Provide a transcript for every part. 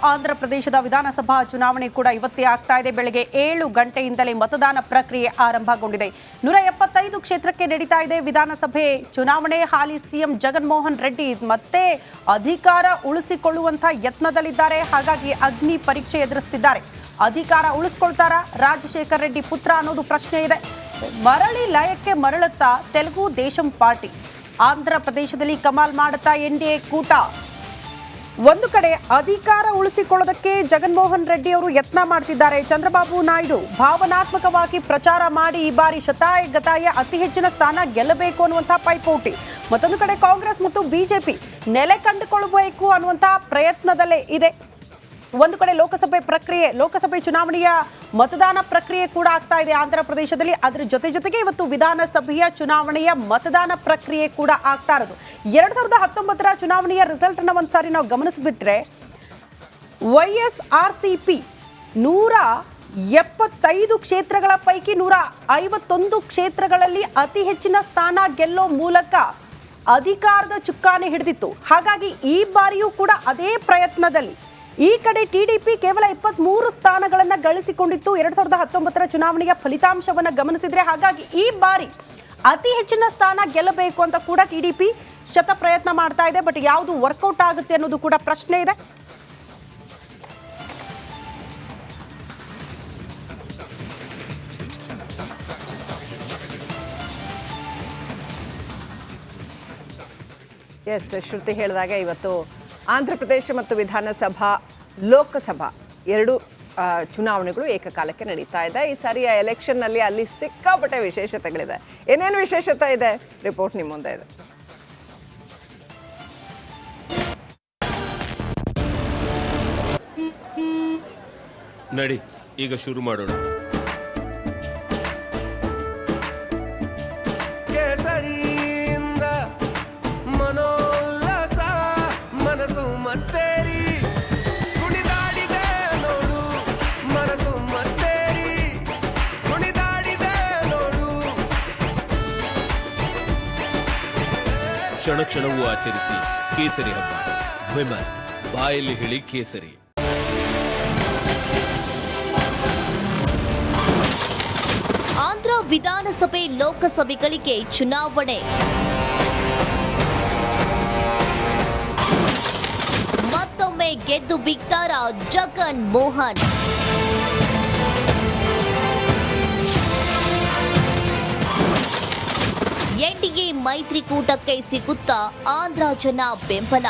ಆಂಧ್ರ ಪ್ರದೇಶದ ವಿಧಾನಸಭಾ ಚುನಾವಣೆ ಕೂಡ ಇವತ್ತೇ ಆಗ್ತಾ ಇದೆ. ಬೆಳಗ್ಗೆ 7 ಗಂಟೆಯಿಂದಲೇ ಮತದಾನ ಪ್ರಕ್ರಿಯೆ ಆರಂಭಗೊಂಡಿದೆ. 175 ಕ್ಷೇತ್ರಕ್ಕೆ ನಡೀತಾ ಇದೆ ವಿಧಾನಸಭೆ ಚುನಾವಣೆ. ಹಾಲಿ ಸಿಎಂ ಜಗನ್ಮೋಹನ್ ರೆಡ್ಡಿ ಮತ್ತೆ ಅಧಿಕಾರ ಉಳಿಸಿಕೊಳ್ಳುವಂತ ಯತ್ನದಲ್ಲಿದ್ದಾರೆ. ಹಾಗಾಗಿ ಅಗ್ನಿ ಪರೀಕ್ಷೆ ಎದುರಿಸುತ್ತಿದ್ದಾರೆ. ಅಧಿಕಾರ ಉಳಿಸಿಕೊಳ್ತಾರಾ ರಾಜಶೇಖರ್ ರೆಡ್ಡಿ ಪುತ್ರ ಅನ್ನೋದು ಪ್ರಶ್ನೆ ಇದೆ. ಮರಳಿ ಲಯಕ್ಕೆ ಮರಳುತ್ತಾ ತೆಲುಗು ದೇಶಂ ಪಾರ್ಟಿ. ಆಂಧ್ರ ಪ್ರದೇಶದಲ್ಲಿ ಕಮಾಲ್ ಮಾಡುತ್ತಾ ಎನ್ಡಿಎ ಕೂಟ. ಒಂದು ಕಡೆ ಅಧಿಕಾರ ಉಳಿಸಿಕೊಳ್ಳೋದಕ್ಕೆ ಜಗನ್ಮೋಹನ್ ರೆಡ್ಡಿ ಅವರು ಯತ್ನ ಮಾಡ್ತಿದ್ದಾರೆ. ಚಂದ್ರಬಾಬು ನಾಯ್ಡು ಭಾವನಾತ್ಮಕವಾಗಿ ಪ್ರಚಾರ ಮಾಡಿ ಈ ಬಾರಿ ಶತಾಯಗತಾಯ ಅತಿ ಹೆಚ್ಚಿನ ಸ್ಥಾನ ಗೆಲ್ಲಬೇಕು ಅನ್ನುವಂತಹ ಪೈಪೋಟಿ. ಮತ್ತೊಂದು ಕಡೆ ಕಾಂಗ್ರೆಸ್ ಮತ್ತು ಬಿಜೆಪಿ ನೆಲೆ ಕಂಡುಕೊಳ್ಳಬೇಕು ಅನ್ನುವಂತಹ ಪ್ರಯತ್ನದಲ್ಲೇ ಇದೆ. ಒಂದು ಕಡೆ ಲೋಕಸಭೆ ಚುನಾವಣೆಯ ಮತದಾನ ಪ್ರಕ್ರಿಯೆ ಕೂಡ ಆಗ್ತಾ ಇದೆ ಆಂಧ್ರ ಪ್ರದೇಶದಲ್ಲಿ. ಅದರ ಜೊತೆಗೆ ಇವತ್ತು ವಿಧಾನಸಭೆಯ ಚುನಾವಣೆಯ ಮತದಾನ ಪ್ರಕ್ರಿಯೆ ಕೂಡ ಆಗ್ತಾ ಇರೋದು. 2019ರ ಚುನಾವಣೆಯ ರಿಸಲ್ಟ್ ಅನ್ನ ಒಂದ್ಸಾರಿ ನಾವು ಗಮನಿಸಿಬಿಟ್ರೆ YSRCP 175 ಕ್ಷೇತ್ರಗಳ ಪೈಕಿ 151 ಕ್ಷೇತ್ರಗಳಲ್ಲಿ ಅತಿ ಹೆಚ್ಚಿನ ಸ್ಥಾನ ಗೆಲ್ಲೋ ಮೂಲಕ ಅಧಿಕಾರದ ಚುಕ್ಕಾಣಿ ಹಿಡಿದಿತ್ತು. ಹಾಗಾಗಿ ಈ ಬಾರಿಯೂ ಕೂಡ ಅದೇ ಪ್ರಯತ್ನದಲ್ಲಿ ಈ ಕಡೆ ಟಿಡಿಪಿ ಕೇವಲ 23 ಸ್ಥಾನಗಳನ್ನು ಗಳಿಸಿಕೊಂಡಿತ್ತು 2019ರ ಚುನಾವಣೆಯ ಫಲಿತಾಂಶವನ್ನು ಗಮನಿಸಿದ್ರೆ. ಹಾಗಾಗಿ ಈ ಬಾರಿ ಅತಿ ಹೆಚ್ಚಿನ ಸ್ಥಾನ ಗೆಲ್ಲಬೇಕು ಅಂತ ಕೂಡ ಟಿಡಿಪಿ ಶತ ಪ್ರಯತ್ನ ಮಾಡ್ತಾ ಇದೆ. ಬಟ್ ಯಾವುದು ವರ್ಕೌಟ್ ಆಗುತ್ತೆ ಅನ್ನೋದು ಕೂಡ ಪ್ರಶ್ನೆ ಇದೆ. ಎಸ್, ಶ್ರುತಿ ಹೇಳಿದಾಗ ಇವತ್ತು ಆಂಧ್ರ ಪ್ರದೇಶ ಮತ್ತು ವಿಧಾನಸಭಾ ಲೋಕಸಭಾ ಎರಡು ಚುನಾವಣೆಗಳು ಏಕಕಾಲಕ್ಕೆ ನಡೀತಾ ಇದೆ. ಈ ಸಾರಿಯ ಎಲೆಕ್ಷನ್ನಲ್ಲಿ ಅಲ್ಲಿ ಸಿಕ್ಕಾಪಟ್ಟೆ ವಿಶೇಷತೆಗಳಿದೆ. ಏನೇನು ವಿಶೇಷತೆ ಇದೆ ರಿಪೋರ್ಟ್ ನಿಮ್ಮ ಮುಂದೆ ಇದೆ. ನಡಿ ಈಗ ಶುರು ಮಾಡೋಣ. ಕ್ಷಣ ಕ್ಷಣವೂ ಆಚರಿಸಿ ಕೇಸರಿ ಹಬ್ಬ. ವಿಮಲ್ ಬಾಯಲ್ಲಿ ಹೇಳಿ ಕೇಸರಿ. ಆಂಧ್ರ ವಿಧಾನಸಭೆ ಲೋಕಸಭೆಗಳಿಗೆ ಚುನಾವಣೆ. ಮತ್ತೊಮ್ಮೆ ಗೆದ್ದು ಬಿಗ್ತಾರ ಜಗನ್ ಮೋಹನ್. ಎನ್ಡಿಎ ಮೈತ್ರಿಕೂಟಕ್ಕೆ ಸಿಗುತ್ತಾ ಆಂಧ್ರ ಜನ ಬೆಂಬಲ.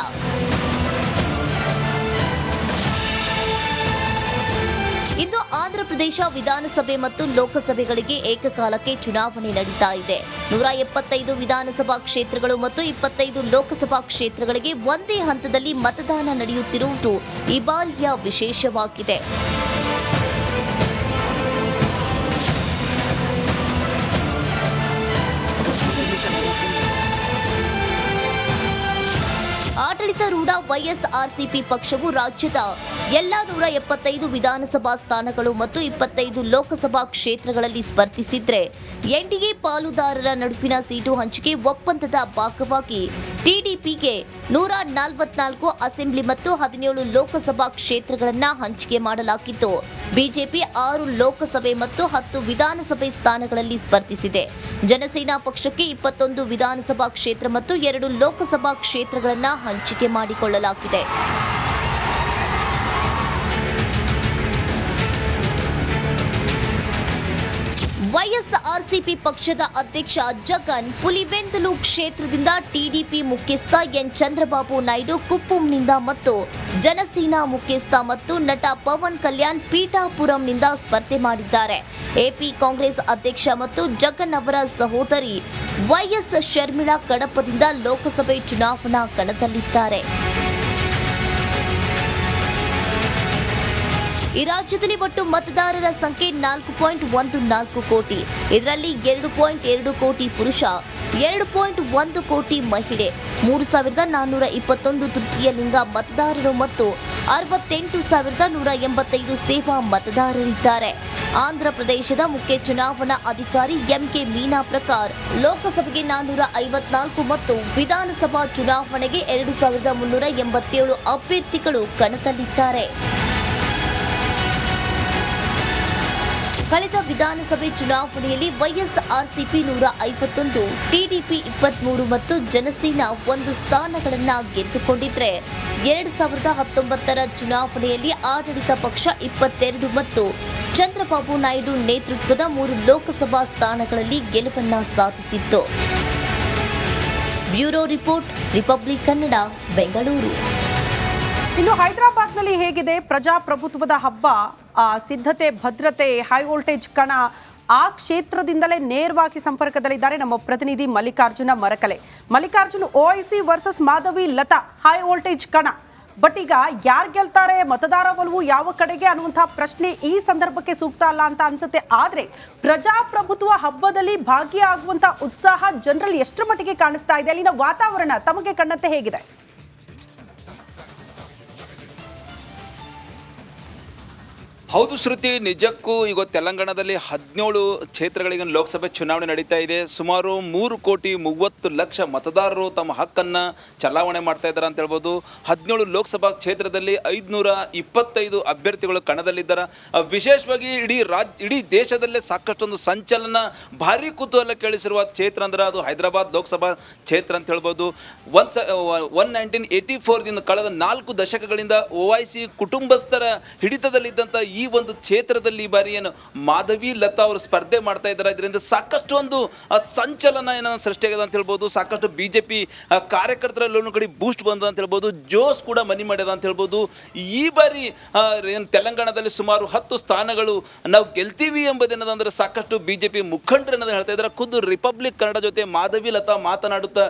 ಇಂದು ಆಂಧ್ರ ಪ್ರದೇಶ ವಿಧಾನಸಭೆ ಮತ್ತು ಲೋಕಸಭೆಗಳಿಗೆ ಏಕಕಾಲಕ್ಕೆ ಚುನಾವಣೆ ನಡೀತಾ ಇದೆ. 175 ವಿಧಾನಸಭಾ ಕ್ಷೇತ್ರಗಳು ಮತ್ತು 25 ಲೋಕಸಭಾ ಕ್ಷೇತ್ರಗಳಿಗೆ ಒಂದೇ ಹಂತದಲ್ಲಿ ಮತದಾನ ನಡೆಯುತ್ತಿರುವುದು ಈ ಬಾರಿಯ ವಿಶೇಷವಾಗಿದೆ. ಆಡಳಿತಾರೂಢ YSRCP ಪಕ್ಷವು ರಾಜ್ಯದ ಎಲ್ಲ 175 ವಿಧಾನಸಭಾ ಸ್ಥಾನಗಳು ಮತ್ತು 25 ಲೋಕಸಭಾ ಕ್ಷೇತ್ರಗಳಲ್ಲಿ ಸ್ಪರ್ಧಿಸಿದ್ರೆ, ಎನ್ಡಿಎ ಪಾಲುದಾರರ ನಡುವಿನ ಸೀಟು ಹಂಚಿಕೆ ಒಪ್ಪಂದದ ಭಾಗವಾಗಿ ಟಿಡಿಪಿಗೆ 144 ಅಸೆಂಬ್ಲಿ ಮತ್ತು 17 ಲೋಕಸಭಾ ಕ್ಷೇತ್ರಗಳನ್ನು ಹಂಚಿಕೆ ಮಾಡಲಾಗಿತ್ತು. ಬಿಜೆಪಿ 6 ಲೋಕಸಭೆ ಮತ್ತು 10 ವಿಧಾನಸಭೆ ಸ್ಥಾನಗಳಲ್ಲಿ ಸ್ಪರ್ಧಿಸಿದೆ. ಜನಸೇನಾ ಪಕ್ಷಕ್ಕೆ 21 ವಿಧಾನಸಭಾ ಕ್ಷೇತ್ರ ಮತ್ತು 2 ಲೋಕಸಭಾ ಕ್ಷೇತ್ರಗಳನ್ನು ಹಂಚಿಕೆ ಮಾಡಿಕೊಳ್ಳಲಾಗಿದೆ. YSRCP ಪಕ್ಷದ ಅಧ್ಯಕ್ಷ ಜಗನ್ ಪುಲಿವೆಂದುಲು ಕ್ಷೇತ್ರದಿಂದ, ಟಿಡಿಪಿ ಮುಖ್ಯಸ್ಥ ಎನ್ ಚಂದ್ರಬಾಬು ನಾಯ್ಡು ಕುಪ್ಪಂನಿಂದ ಮತ್ತು ಜನಸೇನಾ ಮುಖ್ಯಸ್ಥ ಮತ್ತು ನಟ ಪವನ್ ಕಲ್ಯಾಣ್ ಪೀಠಾಪುರಂನಿಂದ ಸ್ಪರ್ಧೆ ಮಾಡಿದ್ದಾರೆ. ಎಪಿ ಕಾಂಗ್ರೆಸ್ ಅಧ್ಯಕ್ಷ ಮತ್ತು ಜಗನ್ ಅವರ ಸಹೋದರಿ YS ಶರ್ಮಿಳಾ ಕಡಪದಿಂದ ಲೋಕಸಭೆ ಚುನಾವಣಾ ಕಣದಲ್ಲಿದ್ದಾರೆ. ಈ ರಾಜ್ಯದಲ್ಲಿ ಒಟ್ಟು ಮತದಾರರ ಸಂಖ್ಯೆ 4.14 ಕೋಟಿ. ಇದರಲ್ಲಿ 2.2 ಕೋಟಿ ಪುರುಷ, 2.1 ಕೋಟಿ ಮಹಿಳೆ, 3,421 ತೃತೀಯ ಲಿಂಗ ಮತದಾರರು ಮತ್ತು 68,185 ಸೇವಾ ಮತದಾರರಿದ್ದಾರೆ. ಆಂಧ್ರ ಪ್ರದೇಶದ ಮುಖ್ಯ ಚುನಾವಣಾ ಅಧಿಕಾರಿ ಎಂಕೆ ಮೀನಾ ಪ್ರಕಾರ ಲೋಕಸಭೆಗೆ 454 ಮತ್ತು ವಿಧಾನಸಭಾ ಚುನಾವಣೆಗೆ 2387 ಅಭ್ಯರ್ಥಿಗಳು ಕಣದಲ್ಲಿದ್ದಾರೆ. ಕಳೆದ ವಿಧಾನಸಭೆ ಚುನಾವಣೆಯಲ್ಲಿ ವೈಎಸ್ಆರ್ಸಿಪಿ 151, ಟಿಡಿಪಿ 23 ಮತ್ತು ಜನಸೇನಾ 1 ಸ್ಥಾನಗಳನ್ನು ಗೆದ್ದುಕೊಂಡಿದ್ರೆ 2019ರ ಚುನಾವಣೆಯಲ್ಲಿ ಆಡಳಿತ ಪಕ್ಷ 22 ಮತ್ತು ಚಂದ್ರಬಾಬು ನಾಯ್ಡು ನೇತೃತ್ವದ 3 ಲೋಕಸಭಾ ಸ್ಥಾನಗಳಲ್ಲಿ ಗೆಲುವನ್ನು ಸಾಧಿಸಿತ್ತು. Bureau report, republic Kannada, Bengaluru. ಇನ್ನು ಹೈದರಾಬಾದ್ನಲ್ಲಿ ಹೇಗಿದೆ ಪ್ರಜಾಪ್ರಭುತ್ವದ ಹಬ್ಬ? ಸಿದ್ಧತೆ, ಭದ್ರತೆ, ಹೈ ವೋಲ್ಟೇಜ್ ಕಣ, ಆ ಕ್ಷೇತ್ರದಿಂದಲೇ ನೇರವಾಗಿ ಸಂಪರ್ಕದಲ್ಲಿದ್ದಾರೆ ನಮ್ಮ ಪ್ರತಿನಿಧಿ Mallikarjuna Marakale. Mallikarjun, Owaisi versus Madhavi Latha high voltage ಕಣ. ಬಟ್ ಈಗ ಯಾರು ಗೆಲ್ತಾರೆ, ಮತದಾರ ಒಲವು ಯಾವ ಕಡೆಗೆ ಅನ್ನುವಂತಹ ಪ್ರಶ್ನೆ ಈ ಸಂದರ್ಭಕ್ಕೆ ಸೂಕ್ತ ಅಲ್ಲ ಅಂತ ಅನ್ಸುತ್ತೆ. ಆದ್ರೆ ಪ್ರಜಾಪ್ರಭುತ್ವ ಹಬ್ಬದಲ್ಲಿ ಭಾಗಿಯಾಗುವಂತಹ ಉತ್ಸಾಹ ಜನರಲ್ಲಿ ಎಷ್ಟರ ಮಟ್ಟಿಗೆ ಕಾಣಿಸ್ತಾ ಇದೆ? ಅಲ್ಲಿನ ವಾತಾವರಣ ತಮಗೆ ಕಂಡಂತೆ ಹೇಗಿದೆ? ಹೌದು ಶ್ರುತಿ, ನಿಜಕ್ಕೂ ಈಗ ತೆಲಂಗಾಣದಲ್ಲಿ 17 ಕ್ಷೇತ್ರಗಳಿಗೆ ಲೋಕಸಭೆ ಚುನಾವಣೆ ನಡೀತಾ ಇದೆ. ಸುಮಾರು 3,30,00,000 ಮತದಾರರು ತಮ್ಮ ಹಕ್ಕನ್ನು ಚಲಾವಣೆ ಮಾಡ್ತಾ ಇದ್ದಾರೆ ಅಂತ ಹೇಳ್ಬೋದು. 17 ಲೋಕಸಭಾ ಕ್ಷೇತ್ರದಲ್ಲಿ 525 ಅಭ್ಯರ್ಥಿಗಳು ಕಣದಲ್ಲಿದ್ದಾರೆ. ವಿಶೇಷವಾಗಿ ಇಡೀ ದೇಶದಲ್ಲೇ ಸಾಕಷ್ಟೊಂದು ಸಂಚಲನ, ಭಾರಿ ಕುತೂಹಲ ಕೇಳಿಸಿರುವ ಕ್ಷೇತ್ರ ಅಂದ್ರೆ ಅದು ಹೈದರಾಬಾದ್ ಲೋಕಸಭಾ ಕ್ಷೇತ್ರ ಅಂತ ಹೇಳ್ಬೋದು. 1984ದಿಂದ ಕಳೆದ 4 ದಶಕಗಳಿಂದ ಓವೈಸಿ ಕುಟುಂಬಸ್ಥರ ಹಿಡಿತದಲ್ಲಿದ್ದಂಥ ಈ ಒಂದು ಕ್ಷೇತ್ರದಲ್ಲಿ ಈ ಬಾರಿ ಏನು ಮಾಧವಿ ಲತಾ ಅವರು ಸ್ಪರ್ಧೆ ಮಾಡ್ತಾ ಇದ್ದಾರೆ. ಇದರಿಂದ ಸಾಕಷ್ಟು ಒಂದು ಸಂಚಲನ ಏನೋ ಸೃಷ್ಟಿಯಾಗಿದೆ ಅಂತ ಹೇಳ್ಬೋದು. ಸಾಕಷ್ಟು ಬಿಜೆಪಿ ಕಾರ್ಯಕರ್ತರಲ್ಲೂ ಕಡೆ ಬೂಸ್ಟ್ ಬಂದ ಅಂತ ಹೇಳ್ಬೋದು, ಜೋಶ್ ಕೂಡ ಮನಿ ಮಾಡ್ಯದ ಅಂತ ಹೇಳ್ಬೋದು. ಈ ಬಾರಿ ಏನು ತೆಲಂಗಾಣದಲ್ಲಿ ಸುಮಾರು 10 ಸ್ಥಾನಗಳು ನಾವು ಗೆಲ್ತೀವಿ ಎಂಬುದೇನದಂದ್ರೆ ಸಾಕಷ್ಟು ಬಿಜೆಪಿ ಮುಖಂಡರು ಏನೋ ಹೇಳ್ತಾ ಇದ್ದಾರೆ. ಖುದ್ದು ರಿಪಬ್ಲಿಕ್ ಕನ್ನಡ ಜೊತೆ ಮಾಧವಿ ಲತಾ ಮಾತನಾಡುತ್ತಾ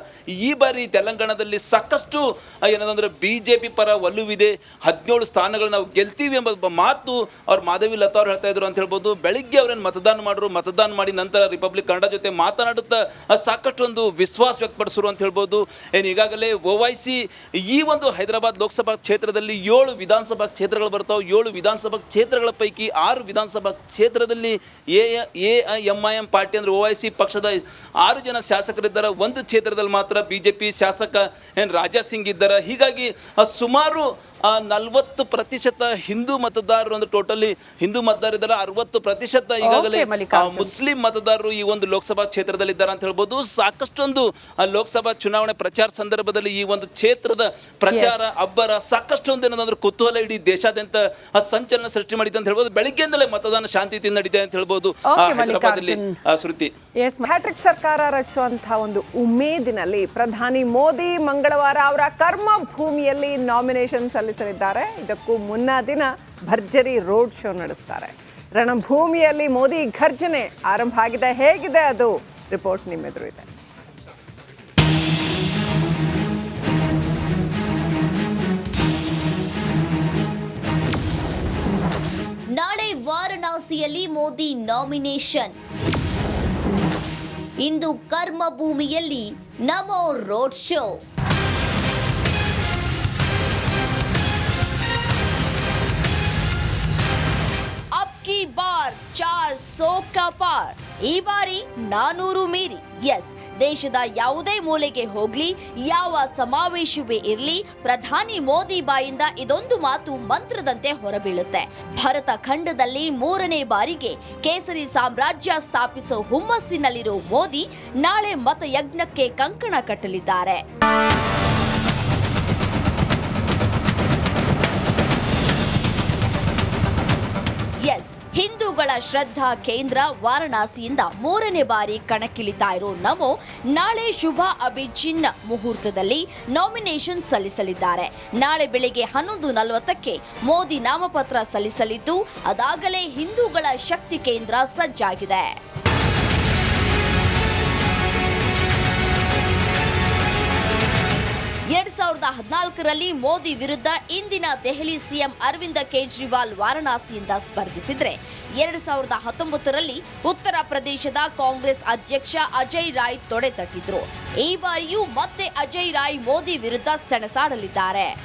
ಈ ಬಾರಿ ತೆಲಂಗಾಣದಲ್ಲಿ ಸಾಕಷ್ಟು ಏನದಂದ್ರೆ ಬಿಜೆಪಿ ಪರ ಒಲವಿದೆ, 17 ಸ್ಥಾನಗಳು ನಾವು ಗೆಲ್ತೀವಿ ಎಂಬ ಮಾತು ಅವ್ರು ಮಾಧವಿ ಲತಾ ಅವ್ರು ಹೇಳ್ತಾ ಇದ್ರು ಅಂತ ಹೇಳ್ಬೋದು. ಬೆಳಿಗ್ಗೆ ಅವ್ರೇನು ಮತದಾನ ಮಾಡಿ ನಂತರ ರಿಪಬ್ಲಿಕ್ ಕನ್ನಡ ಜೊತೆ ಮಾತನಾಡುತ್ತಾ ಸಾಕಷ್ಟು ಒಂದು ವಿಶ್ವಾಸ ವ್ಯಕ್ತಪಡಿಸಿರು ಅಂತ ಹೇಳ್ಬೋದು. ಏನು ಈಗಾಗಲೇ ಓವೈಸಿ ಈ ಒಂದು ಹೈದರಾಬಾದ್ ಲೋಕಸಭಾ ಕ್ಷೇತ್ರದಲ್ಲಿ 7 ವಿಧಾನಸಭಾ ಕ್ಷೇತ್ರಗಳು ಬರ್ತಾವೆ. 7 ವಿಧಾನಸಭಾ ಕ್ಷೇತ್ರಗಳ ಪೈಕಿ 6 ವಿಧಾನಸಭಾ ಕ್ಷೇತ್ರದಲ್ಲಿ AIMIM ಪಾರ್ಟಿ ಅಂದ್ರೆ ಓವೈಸಿ ಪಕ್ಷದ 6 ಜನ ಶಾಸಕರಿದ್ದಾರೆ. ಒಂದು ಕ್ಷೇತ್ರದಲ್ಲಿ ಮಾತ್ರ ಬಿಜೆಪಿ ಶಾಸಕ ರಾಜಾ ಸಿಂಗ್ ಇದ್ದಾರೆ. ಹೀಗಾಗಿ ಸುಮಾರು 40% ಹಿಂದೂ ಮತದಾರರು ಅಂದ್ರೆ ಟೋಟಲಿ ಹಿಂದೂ ಮತದಾರರಿದ್ದಾರೆ. 60% ಈಗಾಗಲೇ ಮುಸ್ಲಿಂ ಮತದಾರರು ಈ ಒಂದು ಲೋಕಸಭಾ ಕ್ಷೇತ್ರದಲ್ಲಿ ಇದ್ದಾರೆ ಅಂತ ಹೇಳ್ಬೋದು. ಸಾಕಷ್ಟೊಂದು ಲೋಕಸಭಾ ಚುನಾವಣೆ ಪ್ರಚಾರ ಸಂದರ್ಭದಲ್ಲಿ ಈ ಒಂದು ಕ್ಷೇತ್ರದ ಪ್ರಚಾರ ಅಬ್ಬರ ಸಾಕಷ್ಟೊಂದು ಏನಂದ್ರೆ ಕುತೂಹಲ ಇಡೀ ದೇಶಾದ್ಯಂತ ಸಂಚಲನ ಸೃಷ್ಟಿ ಮಾಡಿದೆ ಅಂತ ಹೇಳ್ಬೋದು. ಬೆಳಿಗ್ಗೆಯಿಂದಲೇ ಮತದಾನ ಶಾಂತಿಯಿಂದ ನಡೀತೆ ಅಂತ ಹೇಳ್ಬೋದು ಹೈದರಾಬಾದಲ್ಲಿ. ಶ್ರುತಿ, ಹ್ಯಾಟ್ರಿಕ್ ಸರ್ಕಾರ ರಚಿಸುವಂತಹ ಒಂದು ಉಮೇದಿನಲ್ಲಿ ಪ್ರಧಾನಿ ಮೋದಿ ಮಂಗಳವಾರ ಅವರ ಕರ್ಮ ಭೂಮಿಯಲ್ಲಿ ನಾಮಿನೇಷನ್ ಸಲ್ಲಿಸಲಿದ್ದಾರೆ. ಇದಕ್ಕೂ ಮುನ್ನ ದಿನ ಭರ್ಜರಿ ರೋಡ್ ಶೋ ನಡೆಸ್ತಾರೆ. ರಣಭೂಮಿಯಲ್ಲಿ ಮೋದಿ ಘರ್ಜನೆ ಆರಂಭ ಆಗಿದೆ. ಹೇಗಿದೆ ಅದು? ರಿಪೋರ್ಟ್ ನಿಮ್ಮೆದುರು ಇದೆ. ನಾಳೆ ವಾರಣಾಸಿಯಲ್ಲಿ ಮೋದಿ ನಾಮಿನೇಷನ್. ಇಂದು ಕರ್ಮಭೂಮಿಯಲ್ಲಿ ನಮೋ ರೋಡ್ ಶೋ. ಅಬ್ಕಿ ಬಾರ್ 400 ಕಾ ಪಾರ್. ಈ ಬಾರಿ 400 ಮೀರಿ. ಎಸ್, ದೇಶದ ಯಾವುದೇ ಮೂಲೆಗೆ ಹೋಗ್ಲಿ, ಯಾವ ಸಮಾವೇಶವೇ ಇರಲಿ, ಪ್ರಧಾನಿ ಮೋದಿ ಬಾಯಿಂದ ಇದೊಂದು ಮಾತು ಮಂತ್ರದಂತೆ ಹೊರಬೀಳುತ್ತೆ. ಭಾರತ ಖಂಡದಲ್ಲಿ 3ನೇ ಬಾರಿಗೆ ಕೇಸರಿ ಸಾಮ್ರಾಜ್ಯ ಸ್ಥಾಪಿಸೋ ಹುಮ್ಮಸ್ಸಿನಲ್ಲಿರೋ ಮೋದಿ ನಾಳೆ ಮತಯಜ್ಞಕ್ಕೆ ಕಂಕಣ ಕಟ್ಟಲಿದ್ದಾರೆ. ಎಸ್, ಹಿಂದೂಗಳ ಶ್ರದ್ಧಾ ಕೇಂದ್ರ ವಾರಣಾಸಿಯಿಂದ 3ನೇ ಬಾರಿ ಕಣಕ್ಕಿಳಿತಾ ಇರೋ ನಮೋ ನಾಳೆ ಶುಭ ಅಭಿಜಿನ್ ಮುಹೂರ್ತದಲ್ಲಿ ನಾಮಿನೇಷನ್ ಸಲ್ಲಿಸಲಿದ್ದಾರೆ. ನಾಳೆ ಬೆಳಿಗ್ಗೆ 11:40ಕ್ಕೆ ಮೋದಿ ನಾಮಪತ್ರ ಸಲ್ಲಿಸಲಿದ್ದು, ಅದಾಗಲೇ ಹಿಂದೂಗಳ ಶಕ್ತಿ ಕೇಂದ್ರ ಸಜ್ಜಾಗಿದೆ. 2014ರಲ್ಲಿ ಮೋದಿ ವಿರುದ್ಧ ಇಂದಿನ ದೆಹಲಿ ಸಿಎಂ ಅರವಿಂದ ಕೇಜ್ರಿವಾಲ್ ವಾರಣಾಸಿಯಿಂದ ಸ್ಪರ್ಧಿಸಿದ್ರೆ 2019ರಲ್ಲಿ ಉತ್ತರ ಪ್ರದೇಶದ ಕಾಂಗ್ರೆಸ್ ಅಧ್ಯಕ್ಷ ಅಜಯ್ ರಾಯ್ ತೊಡೆತಟ್ಟಿದ್ರು. ಈ ಬಾರಿಯೂ ಮತ್ತೆ ಅಜಯ್ ರಾಯ್ ಮೋದಿ ವಿರುದ್ಧ ಸೆಣಸಾಡಲಿದ್ದಾರೆ. 2014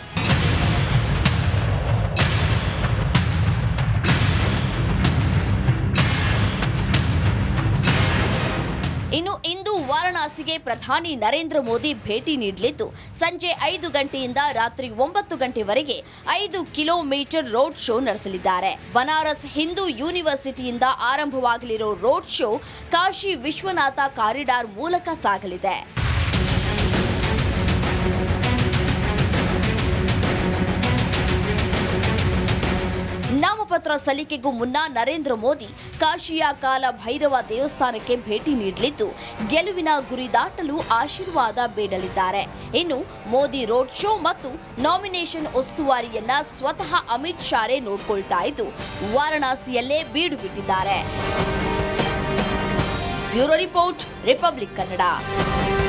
ಇನ್ನು ಇಂದು ವಾರಣಾಸಿಗೆ ಪ್ರಧಾನಿ ನರೇಂದ್ರ ಮೋದಿ ಭೇಟಿ ನೀಡಲಿದ್ದು ಸಂಜೆ 5 ಗಂಟೆಯಿಂದ ರಾತ್ರಿ 9 ಗಂಟೆವರೆಗೆ 5 ಕಿಲೋಮೀಟರ್ ರೋಡ್ ಶೋ ನಡೆಸಲಿದ್ದಾರೆ. ಬನಾರಸ್ ಹಿಂದೂ ಯೂನಿವರ್ಸಿಟಿಯಿಂದ ಆರಂಭವಾಗಲಿರೋ road show Kashi Vishwanath corridor ಮೂಲಕ ಸಾಗಲಿದೆ. ನಾಮಪತ್ರ ಸಲ್ಲಿಕೆಗೂ ಮುನ್ನ ನರೇಂದ್ರ ಮೋದಿ ಕಾಶಿಯ ಕಾಲ ಭೈರವ ದೇವಸ್ಥಾನಕ್ಕೆ ಭೇಟಿ ನೀಡಲಿದ್ದು ಗೆಲುವಿನ ಗುರಿ ದಾಟಲು ಆಶೀರ್ವಾದ ಬೇಡಲಿದ್ದಾರೆ. ಇನ್ನು ಮೋದಿ ರೋಡ್ ಶೋ ಮತ್ತು ನಾಮಿನೇಷನ್ ಉಸ್ತುವಾರಿಯನ್ನ ಸ್ವತಃ ಅಮಿತ್ ಶಾರೇ ನೋಡ್ಕೊಳ್ತಾ ಇದ್ದು ವಾರಣಾಸಿಯಲ್ಲೇ ಬೀಡು ಬಿಟ್ಟಿದ್ದಾರೆ. Bureau report, republic Kannada.